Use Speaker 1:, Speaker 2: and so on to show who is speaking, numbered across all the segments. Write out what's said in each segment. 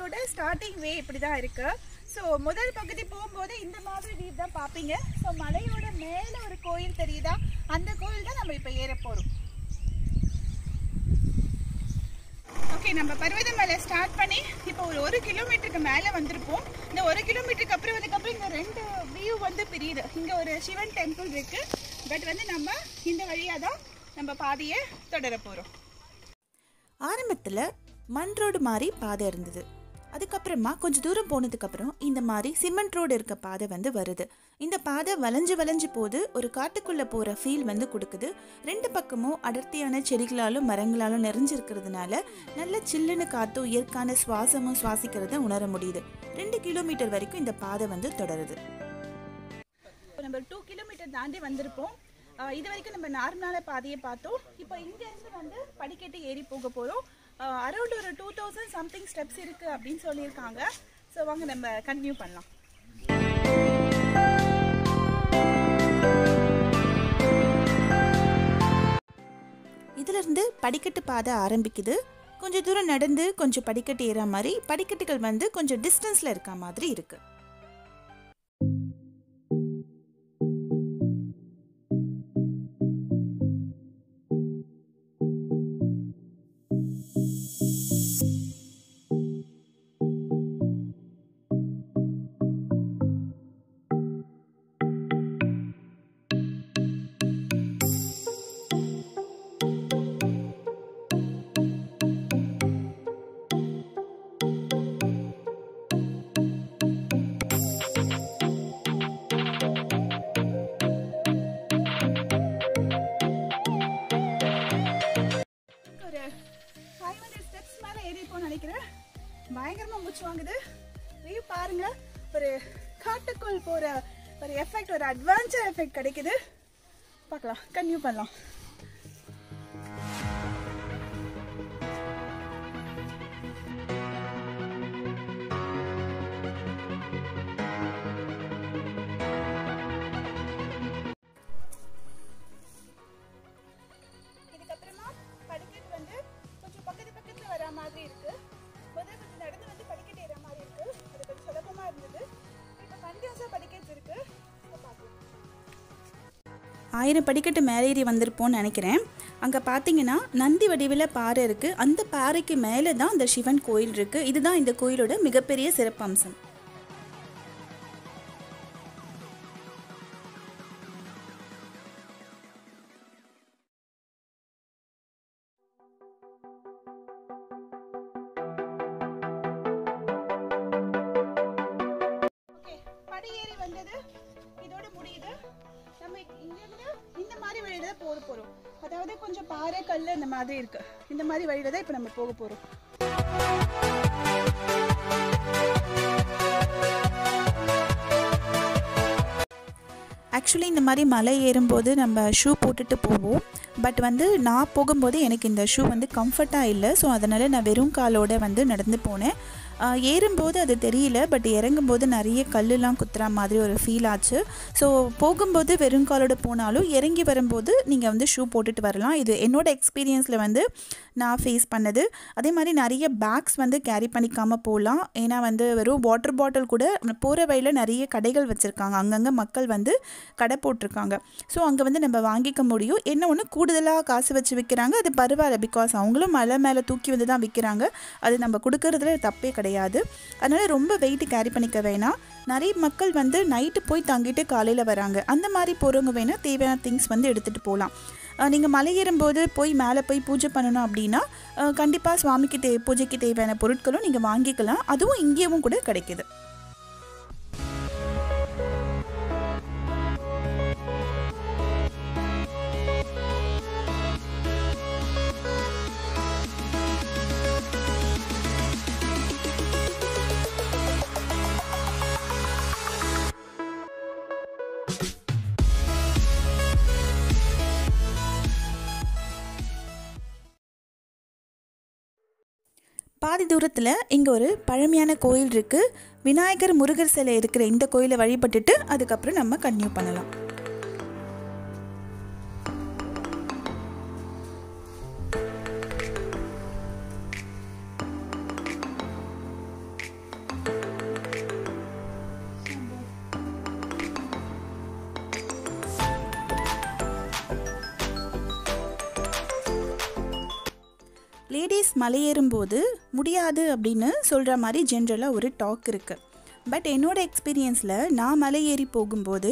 Speaker 1: இதோட ஸ்டார்டிங் வே இப்படி தான் இருக்கு. ஸோ முதல் பகுதி போகும்போது இந்த மாதிரி வியூ தான் பார்ப்பீங்க. ஸோ மலையோட மேலே ஒரு கோயில் தெரியுதா, அந்த கோயில் தான் நம்ம இப்போ ஏற போகிறோம். ஓகே, நம்ம பர்வத மலை ஸ்டார்ட் பண்ணி இப்போ ஒரு 1 கிலோமீட்டருக்கு மேலே வந்திருப்போம். இந்த 1 கிலோமீட்டருக்கு அப்புறம் இங்கே 2 வியூ வந்து பிரியுது. இங்கே ஒரு சிவன் டெம்பிள் இருக்கு. பட் வந்து நம்ம இந்த வழியாக தான் நம்ம பாதையை தொடர போகிறோம்.
Speaker 2: ஆரம்பத்தில் மண் ரோடு மாதிரி பாதை இருந்தது. அதுக்கப்புறமா கொஞ்சம் தூரம் போனதுக்கப்புறம் இந்த மாதிரி சிமெண்ட் ரோடு இருக்க பாதை வந்து வருது. இந்த பாதை வளைஞ்சு போது ஒரு காட்டுக்குள்ளே போகிற ஃபீல் வந்து கொடுக்குது. 2 பக்கமும் அடர்த்தியான செடிகளாலும் மரங்களாலும் நிறைஞ்சிருக்கிறதுனால நல்ல சில்லுன்னு காற்றும் இயற்கையான சுவாசமும் சுவாசிக்கிறத உணர முடியுது. 2 கிலோமீட்டர் வரைக்கும் இந்த பாதை வந்து தொடருது.
Speaker 1: நம்ம 2 கிலோமீட்டர் தாண்டி வந்திருப்போம். இது வரைக்கும் நம்ம நார்மலான பாதையை பார்த்தோம். இப்போ இங்கேருந்து வந்து படிக்கட்டு ஏறி போக போகிறோம். அரௌண்ட் ஒரு 2000 சம்திங் ஸ்டெப்ஸ் இருக்குது அப்படின்னு சொல்லியிருக்காங்க. ஸோ வாங்க நம்ம கண்டினியூ பண்ணலாம்.
Speaker 2: இதிலிருந்து படிக்கட்டு பாதை ஆரம்பிக்குது. கொஞ்சம் தூரம் நடந்து கொஞ்சம் படிக்கட்டு ஏற மாதிரி, படிக்கட்டுகள் வந்து கொஞ்சம் டிஸ்டன்ஸில் இருக்க மாதிரி இருக்குது.
Speaker 1: பயங்கரமா மூச்சு வாங்குது. வியூ பாருங்க, ஒரு காட்டுக்குள் போற ஒரு எஃபெக்ட், ஒரு அட்வான்ச்சர் எஃபெக்ட் கிடைக்குது. பார்க்கலாம், கன்டினியூ பண்ணலாம். இதுக்கப்புறமா படிக்கட்டு வந்து கொஞ்சம் பக்கத்துல வர மாதிரி இருக்கு. முதல்ல கொஞ்சம் நடந்து வந்து படிக்கட்டு ஏற மாதிரி இருக்கு. அது கொஞ்சம் சுலபமா இருந்தது. இப்போ கண்டினியூஸா படிக்கட்டு இருக்கு. பார்க்கலாம்.
Speaker 2: 1000 படிக்கட்டு மேலேறி வந்திருப்போம்னு நினைக்கிறேன். அங்கே பார்த்தீங்கன்னா நந்தி வடிவில் பாறை இருக்குது. அந்த பாறைக்கு மேலே தான் அந்த சிவன் கோயில் இருக்குது. இதுதான் இந்த கோயிலோட மிகப்பெரிய சிறப்பம்சம்.
Speaker 1: படியேறி வந்தது இதோட முடியுது. நம்ம இங்கிருந்து இந்த மாதிரி வழியில தான் போக போறோம். அதாவது கொஞ்சம் பாறை கல் இந்த மாதிரி இருக்கு. இந்த மாதிரி வழியில தான் இப்போ நம்ம போக போறோம்.
Speaker 2: ஆக்சுவலி இந்த மாதிரி மலை ஏறும்போது நம்ம ஷூ போட்டுட்டு போவோம். பட் வந்து நான் போகும்போது எனக்கு இந்த ஷூ வந்து கம்ஃபர்ட்டாக இல்லை. ஸோ அதனால் நான் வெறும் காலோடு வந்து நடந்து போனேன். ஏறும்போது அது தெரியல, பட் இறங்கும்போது நிறைய கல்லுலாம் குத்துற மாதிரி ஒரு ஃபீல் ஆச்சு. ஸோ போகும்போது வெறும் காலோடு போனாலும் இறங்கி வரும்போது நீங்கள் வந்து ஷூ போட்டுட்டு வரலாம். இது என்னோடய எக்ஸ்பீரியன்ஸில் வந்து நான் ஃபேஸ் பண்ணது. அதே மாதிரி நிறைய பேக்ஸ் வந்து கேரி பண்ணிக்காமல் போகலாம். ஏன்னா வந்து வெறும் வாட்டர் பாட்டில் கூட போகிற வழியில் நிறைய கடைகள் வச்சுருக்காங்க. அங்கங்கே மக்கள் வந்து கடை போட்டிருக்காங்க. ஸோ அங்கே வந்து நம்ம வாங்கிக்க முடியும். என்ன ஒன்று கூடுதலாக காசு வச்சு விற்கிறாங்க, அது பரவாயில்ல. பிகாஸ் அவங்களும் மலை மேலே தூக்கி வந்து தான் விற்கிறாங்க. அது நம்ம கொடுக்கறதுல தப்பே கிடையாது. அதனால் ரொம்ப வெயிட் கேரி பண்ணிக்க வேணாம். நிறைய மக்கள் வந்து நைட்டு போய் தங்கிட்டு காலையில் வராங்க. அந்த மாதிரி போகிறவங்க வேணால் தேவையான திங்ஸ் வந்து எடுத்துகிட்டு போகலாம். நீங்கள் மலை ஏறும்போது போய் மேலே போய் பூஜை பண்ணணும் அப்படின்னா கண்டிப்பாக சுவாமிக்கு பூஜைக்கு தேவையான பொருட்களும் நீங்கள் வாங்கிக்கலாம். அதுவும் இங்கேயும் கூட கிடைக்கிது. பாதி தூரத்தில் இங்கே ஒரு பழமையான கோயில் இருக்குது. விநாயகர் முருகர் சிலை இருக்கிற இந்த கோயிலை வழிபட்டுட்டு அதுக்கப்புறம் நம்ம கன்டினியூ பண்ணலாம். லேடிஸ் மலை ஏறும்போது முடியாது அப்படின்னு சொல்கிற மாதிரி ஜென்ரலாக ஒரு டாக் இருக்குது. பட் என்னோடய எக்ஸ்பீரியன்ஸில் நான் மலை ஏறி போகும்போது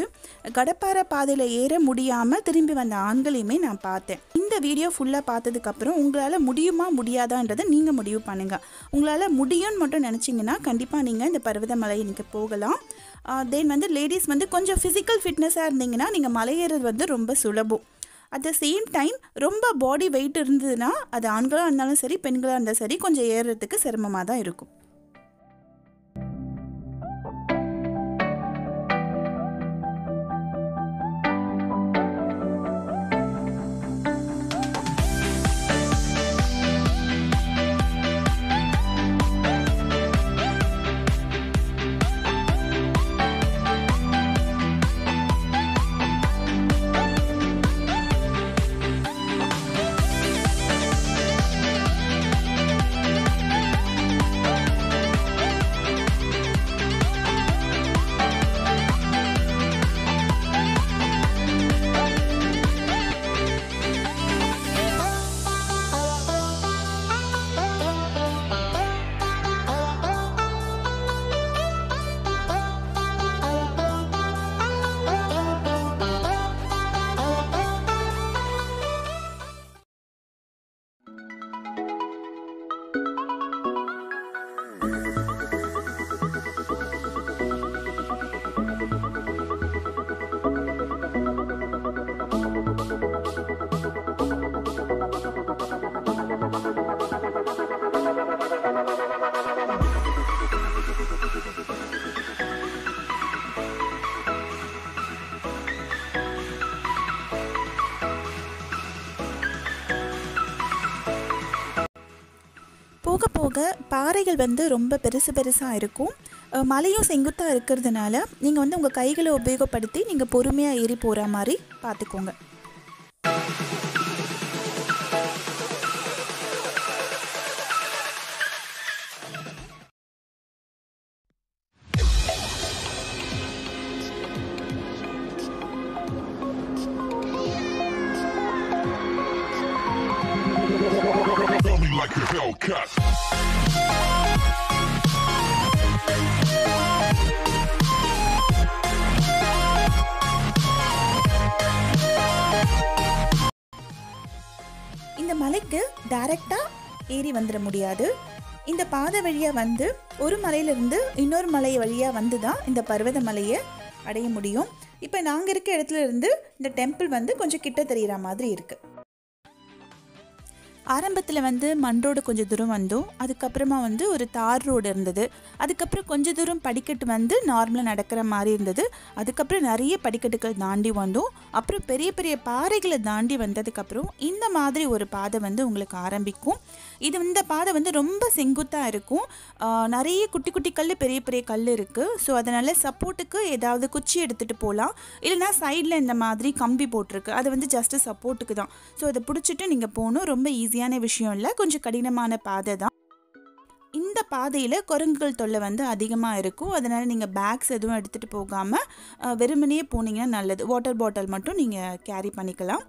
Speaker 2: கடப்பாறை பாதையில் ஏற முடியாமல் திரும்பி வந்த ஆண்களையுமே நான் பார்த்தேன். இந்த வீடியோ ஃபுல்லாக பார்த்ததுக்கப்புறம் உங்களால் முடியுமா முடியாதான்றதை நீங்கள் முடிவு பண்ணுங்கள். உங்களால் முடியும்னு மட்டும் நினச்சிங்கன்னா கண்டிப்பாக நீங்கள் இந்த பர்வதமலை நீங்கள் போகலாம். தென் வந்து லேடிஸ் வந்து கொஞ்சம் ஃபிசிக்கல் ஃபிட்னஸாக இருந்தீங்கன்னா நீங்கள் மலை ஏறுறது வந்து ரொம்ப சுலபம். அட் த சேம் டைம் ரொம்ப பாடி வெயிட் இருந்ததுன்னா அது ஆண்களாக இருந்தாலும் சரி பெண்களாக இருந்தாலும் சரி கொஞ்சம் ஏறுறதுக்கு சிரமமாக தான் இருக்கும். போக போக பாறைகள் வந்து ரொம்ப பெருசாக இருக்கும். மலையும் செங்குத்தாக இருக்கிறதுனால நீங்கள் வந்து உங்கள் கைகளை உபயோகப்படுத்தி நீங்கள் பொறுமையாக ஏறி போகிற மாதிரி பார்த்துக்கோங்க.
Speaker 3: Like a Hellcat.
Speaker 2: இந்த மலைக்கு டைரெக்டாக ஏறி வந்துட முடியாது. இந்த பாதை வழியாக வந்து ஒரு மலையிலிருந்து இன்னொரு மலை வழியாக வந்து தான் இந்த பர்வத மலையை அடைய முடியும். இப்போ நாங்கள் இருக்க இடத்துல இருந்து இந்த டெம்பிள் வந்து கொஞ்சம் கிட்ட தெரிகிற மாதிரி இருக்குது. ஆரம்பத்தில் வந்து மண் ரோடு கொஞ்சம் தூரம் வந்தோம். அதுக்கப்புறமா வந்து ஒரு தார் ரோடு இருந்தது. அதுக்கப்புறம் கொஞ்சம் தூரம் படிக்கட்டு வந்து நார்மலாக நடக்கிற மாதிரி இருந்தது. அதுக்கப்புறம் நிறைய படிக்கட்டுகள் தாண்டி வந்தோம். அப்புறம் பெரிய பெரிய பாறைகளை தாண்டி வந்ததுக்கப்புறம் இந்த மாதிரி ஒரு பாதை வந்து உங்களுக்கு ஆரம்பிக்கும். இந்த பாதை வந்து ரொம்ப செங்குத்தாக இருக்கும். நிறைய குட்டி குட்டி கல் பெரிய பெரிய கல் இருக்குது. ஸோ அதனால் சப்போர்ட்டுக்கு ஏதாவது குச்சி எடுத்துகிட்டு போகலாம். இல்லைனா சைடில் இந்த மாதிரி கம்பி போட்டிருக்கு, அது வந்து ஜஸ்ட்டு சப்போர்ட்டுக்கு தான். ஸோ அதை பிடிச்சிட்டு நீங்கள் போகணும். ரொம்ப ஈஸியான விஷயம் இல்லை, கொஞ்சம் கடினமான பாதை தான். இந்த பாதையில் குரங்குகள் தொல்லை வந்து அதிகமாக இருக்கும். அதனால் நீங்கள் பேக்ஸ் எதுவும் எடுத்துகிட்டு போகாமல் வெறுமனே போனீங்கன்னா நல்லது. வாட்டர் பாட்டில் மட்டும் நீங்கள் கேரி பண்ணிக்கலாம்.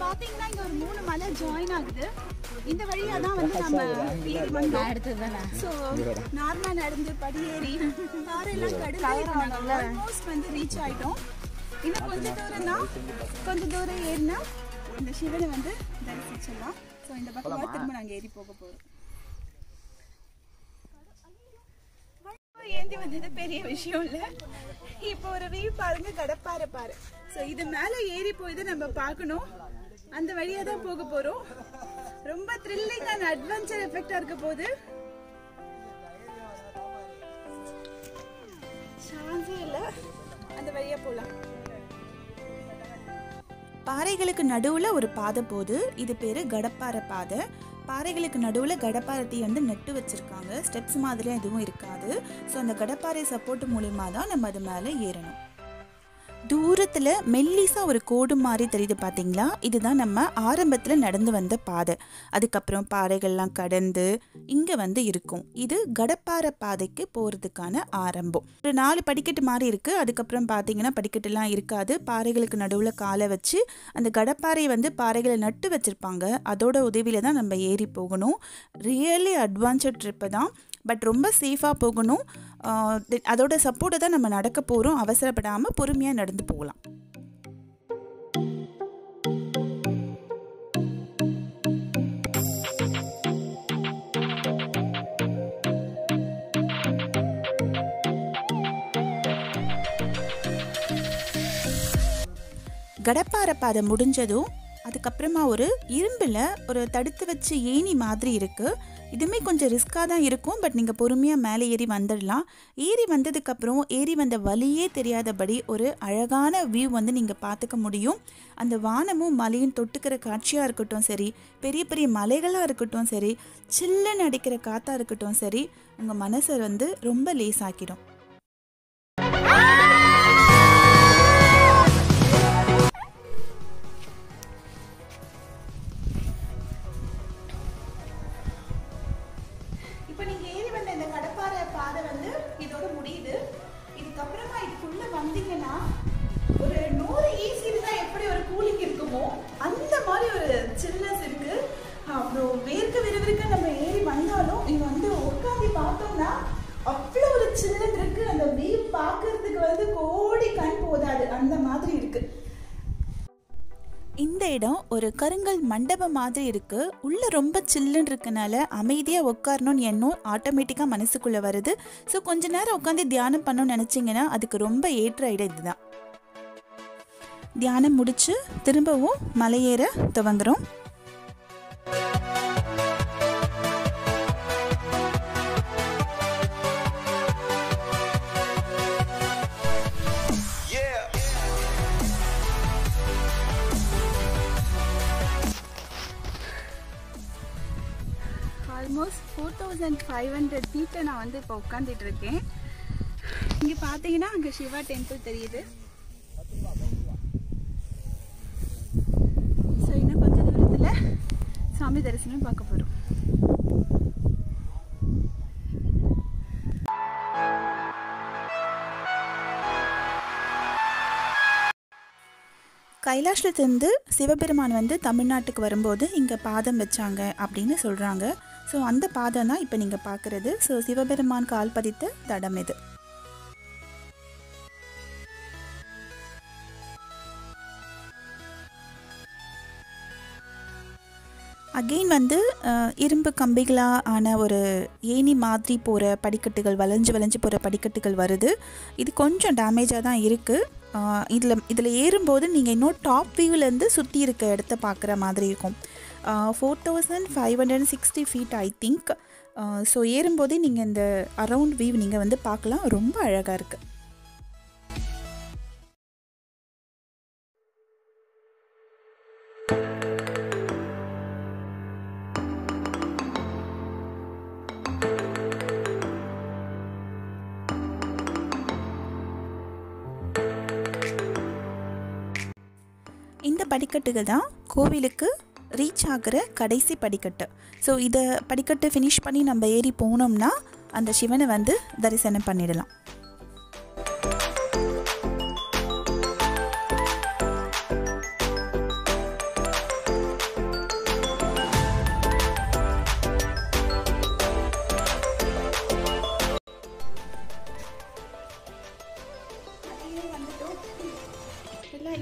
Speaker 1: பாத்தீங்கன்னா இங்க ஒரு 3 மலை ஜாயின் ஆகுது. இந்த வழியா தான் வந்து நம்ம ஏறி வந்தோம். சோ நார்மலா நடந்து படியேறி காரெல்லாம் கடந்து ஆல்மோஸ்ட் வந்து ரீச் ஆயிட்டோம். இன்னும் கொஞ்சம் தூரம் ஏறினா இந்த சிவனை வந்து தரிசிச்சிடலாம். ஸோ இந்த பக்கம் திரும்ப நாங்கள் ஏறி போக போகிறோம். ஏந்தி வந்தது பெரிய விஷயம் இல்லை. இப்போ ஒரு வியூ பாருங்க, கடப்பாறை பாரு. ஸோ இது மேலே ஏறி போய் தான் நம்ம பார்க்கணும். அந்த வழியாக தான் போக போகிறோம். ரொம்ப த்ரில்லிங் அண்ட் அட்வென்ச்சர் எஃபெக்டா இருக்க போகுது. சான்ஸே இல்லை, அந்த வழியாக போகலாம்.
Speaker 2: பாறைகளுக்கு நடுவில் ஒரு பாதை போகுது. இது பேர் கடப்பாறை பாதை. பாறைகளுக்கு நடுவில் கடப்பாரத்தை வந்து நட்டு வச்சுருக்காங்க. ஸ்டெப்ஸ் மாதிரியாக எதுவும் இருக்காது. ஸோ அந்த கடப்பாறை சப்போர்ட் மூலிமா தான் நம்ம அது மேலே ஏறணும். தூரத்தில் மெல்லிசாக ஒரு கோடு மாதிரி தெரியுது பார்த்தீங்களா, இதுதான் நம்ம ஆரம்பத்தில் நடந்து வந்த பாதை. அதுக்கப்புறம் பாறைகள்லாம் கடந்து இங்கே வந்து இருக்கும். இது கடப்பாறை பாதைக்கு போகிறதுக்கான ஆரம்பம். ஒரு 4 படிக்கட்டு மாதிரி இருக்குது. அதுக்கப்புறம் பார்த்தீங்கன்னா படிக்கட்டுலாம் இருக்காது. பாறைகளுக்கு நடுவில் காலை வச்சு அந்த கடப்பாறையை வந்து பாறைகளை நட்டு வச்சுருப்பாங்க. அதோட உதவியில் தான் நம்ம ஏறி போகணும். ரியலி அட்வான்ச்சர் ட்ரிப்பு தான், பட் ரொம்ப சேஃபாக போகணும். அதோட சப்போர்ட்டை தான் நம்ம நடக்க போகிறோம். அவசரப்படாமல் பொறுமையாக நடந்து போகலாம். கடப்பாறை பாதை முடிஞ்சதும் அதுக்கப்புறமா ஒரு இரும்பில் ஒரு தடுத்து வச்சு ஏணி மாதிரி இருக்குது. இதுவுமே கொஞ்சம் ரிஸ்க்காக தான் இருக்கும், பட் நீங்கள் பொறுமையாக மேலே ஏறி வந்துடலாம். ஏறி வந்ததுக்கப்புறம் ஏறி வந்த வழியே தெரியாதபடி ஒரு அழகான வியூ வந்து நீங்கள் பார்த்துக்க முடியும். அந்த வானமும் மலையும் தொட்டுக்கிற காட்சியாக இருக்கட்டும் சரி, பெரிய பெரிய மலைகளாக இருக்கட்டும் சரி, சில்லுன்னு அடிக்கிற காற்றாக இருக்கட்டும் சரி, உங்கள் மனசை வந்து ரொம்ப லேசாக்கிடும். இப்போ நீங்கள் ஏறி வந்த இந்த கடப்பாறை பாதை வந்து இதோட முடியுது. இதுக்கப்புறமா இதுக்குள்ளே வந்தீங்கன்னா ஒரு 100 ஏசி தான் எப்படி ஒரு கூலிங் இருக்குமோ அந்த மாதிரி ஒரு சில்னஸ் இருக்குது. அப்புறம் வேர்க்க விறுவிறுக்க நம்ம ஏறி வந்தாலும் இங்கே வந்து உட்காந்து பார்த்தோம்னா அவ்வளோ ஒரு சில்லுன்னு இருக்குது. அந்த வியூ பார்க்கறதுக்கு வந்து கோடி கண் போதாது, அந்த மாதிரி இருக்குது. இந்த இடம் ஒரு கருங்கல் மண்டபம் மாதிரி இருக்குது. உள்ளே ரொம்ப சில்லுன்னு இருக்கனால அமைதியாக உட்காரணும்னு எண்ணம் ஆட்டோமேட்டிக்காக மனசுக்குள்ளே வருது. ஸோ கொஞ்ச நேரம் உட்காந்து தியானம் பண்ணணும்னு நினச்சிங்கன்னா அதுக்கு ரொம்ப ஏற்ற இடம் இதுதான். தியானம் முடித்து திரும்பவும் மலையேற துவங்குறோம்.
Speaker 1: ஆல்மோஸ்ட் 4500 ஃபீட்டில் நான் வந்து இப்போ உட்காந்துட்டு இருக்கேன். இங்கே பார்த்தீங்கன்னா அங்கே சிவா டெம்பிள் தெரியுது. ஸோ இன்னும் கொஞ்சம் தூரத்தில் சாமி தரிசனம் பார்க்க போகிறோம்.
Speaker 2: கைலாஷ்லேருந்து சிவபெருமான் வந்து தமிழ்நாட்டுக்கு வரும்போது இங்கே பாதம் வச்சாங்க அப்படின்னு சொல்கிறாங்க. ஸோ அந்த பாதம் தான் இப்போ நீங்கள் பார்க்குறது. ஸோ சிவபெருமான் கால் பதித்த தடம் இது. அகெயின் வந்து இரும்பு கம்பிகளாக ஆன ஒரு ஏணி மாதிரி போகிற படிக்கட்டுகள், வளைஞ்சு வளைஞ்சு போகிற படிக்கட்டுகள் வருது. இது கொஞ்சம் டேமேஜாக தான் இருக்குது. இதில் ஏறும்போது நீங்கள் இன்னும் டாப் வியூவிலேருந்து சுற்றி இருக்க இடத்த பார்க்குற மாதிரி இருக்கும். 4560 ஃபீட் ஐ திங்க். ஸோ ஏறும்போது நீங்கள் இந்த அரவுண்ட் வியூ நீங்கள் வந்து பார்க்கலாம். ரொம்ப அழகாக இருக்குது. இந்த படிக்கட்டுகள் தான் கோவிலுக்கு ரீச் ஆகிற கடைசி படிக்கட்டு. ஸோ இதை படிக்கட்டு ஃபினிஷ் பண்ணி நம்ம ஏறி போனோம்னா அந்த சிவனை வந்து தரிசனம் பண்ணிடலாம்.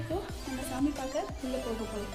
Speaker 2: இப்போ நம்ம சாமி பார்க்க உள்ளே போக போகிறோம்.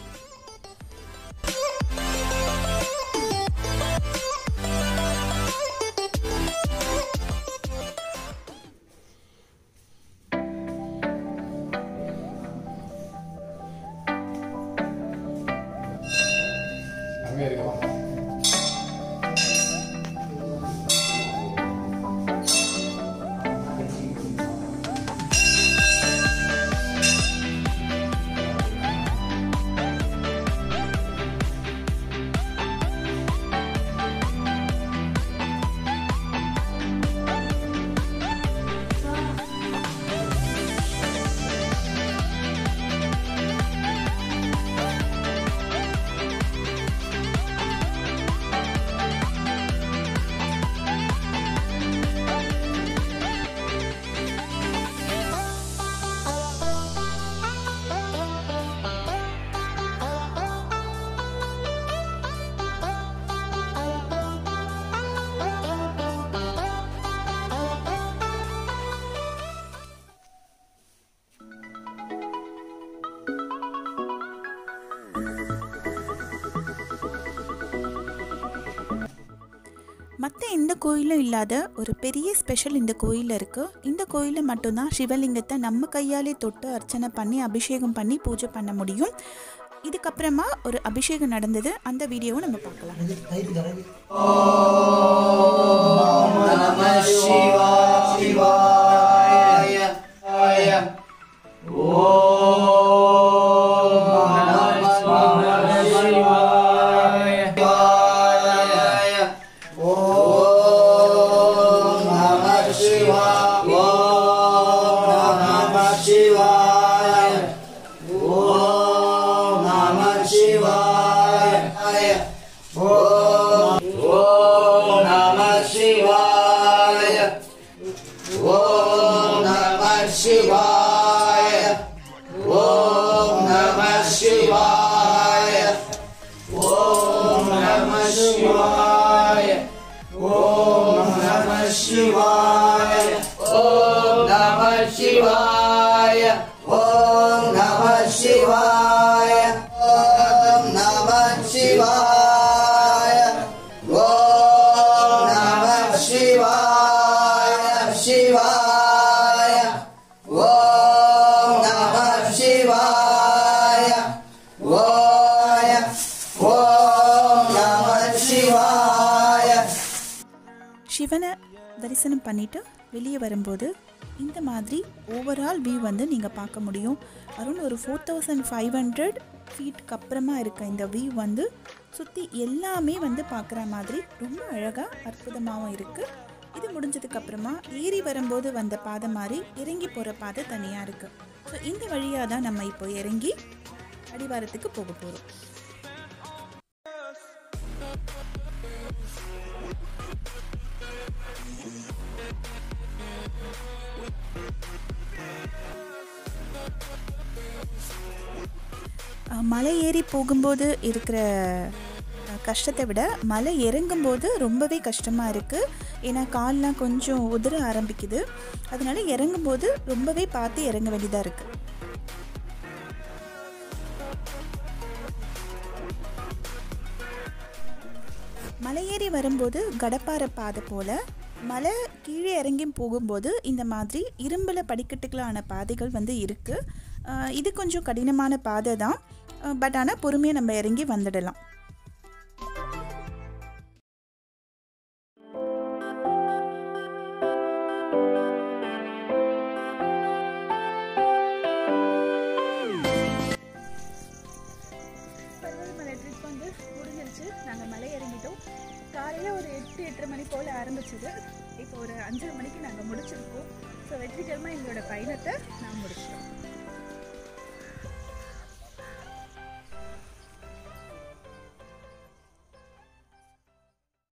Speaker 2: மற்ற எந்த கோயிலும் இல்லாத ஒரு பெரிய ஸ்பெஷல் இந்த கோயிலில் இருக்குது. இந்த கோயிலில் மட்டும்தான் சிவலிங்கத்தை நம்ம கையாலே தொட்டு அர்ச்சனை பண்ணி அபிஷேகம் பண்ணி பூஜை பண்ண முடியும். இதுக்கப்புறமா ஒரு அபிஷேகம் நடந்தது, அந்த வீடியோவை நம்ம பார்க்கலாம். சிவனை தரிசனம் பண்ணிவிட்டு வெளியே வரும்போது இந்த மாதிரி ஓவரால் வியூ வந்து நீங்கள் பார்க்க முடியும். அரௌண்ட் ஒரு 4500 ஃபீட்டுக்கு அப்புறமா இருக்க இந்த வியூ வந்து சுற்றி எல்லாமே வந்து பார்க்குற மாதிரி ரொம்ப அழகாக அற்புதமாகவும் இருக்குது. இது முடிஞ்சதுக்கப்புறமா ஏறி வரும்போது வந்த பாதை மாதிரி இறங்கி போகிற பாதை தனியாக இருக்குது. ஸோ இந்த வழியாக தான் நம்ம இப்போ இறங்கி அடிவாரத்துக்கு போக போகிறோம். மலை ஏறி போகும்போது இருக்கிற கஷ்டத்தை விட மலை இறங்கும்போது ரொம்பவே கஷ்டமாக இருக்குது. ஏன்னா கால்லாம் கொஞ்சம் உதிர ஆரம்பிக்குது. அதனால இறங்கும்போது ரொம்பவே பார்த்து இறங்க வேண்டியதாக இருக்குது. மலை ஏறி வரும்போது கடப்பாறை பாதை போல், மலை கீழே இறங்கி போகும்போது இந்த மாதிரி இரும்பில் படிக்கட்டுகளான பாதைகள் வந்து இருக்குது. இது கொஞ்சம் கடினமான பாதை தான், பட் ஆனால் பொறுமையாக நம்ம இறங்கி வந்துடலாம்.
Speaker 1: பருவதமலை ட்ரிப் வந்து முடிஞ்சிருச்சு. நாங்கள் மலை இறங்கிட்டோம். காலையில் ஒரு 8-8:30 மணி போல் ஆரம்பிச்சது. இப்போ ஒரு 5:30 மணிக்கு நாங்கள் முடிச்சிருக்கோம். ஸோ வெற்றிகரமாக எங்களோட பயணத்தை நான் முடிச்சிட்டோம்.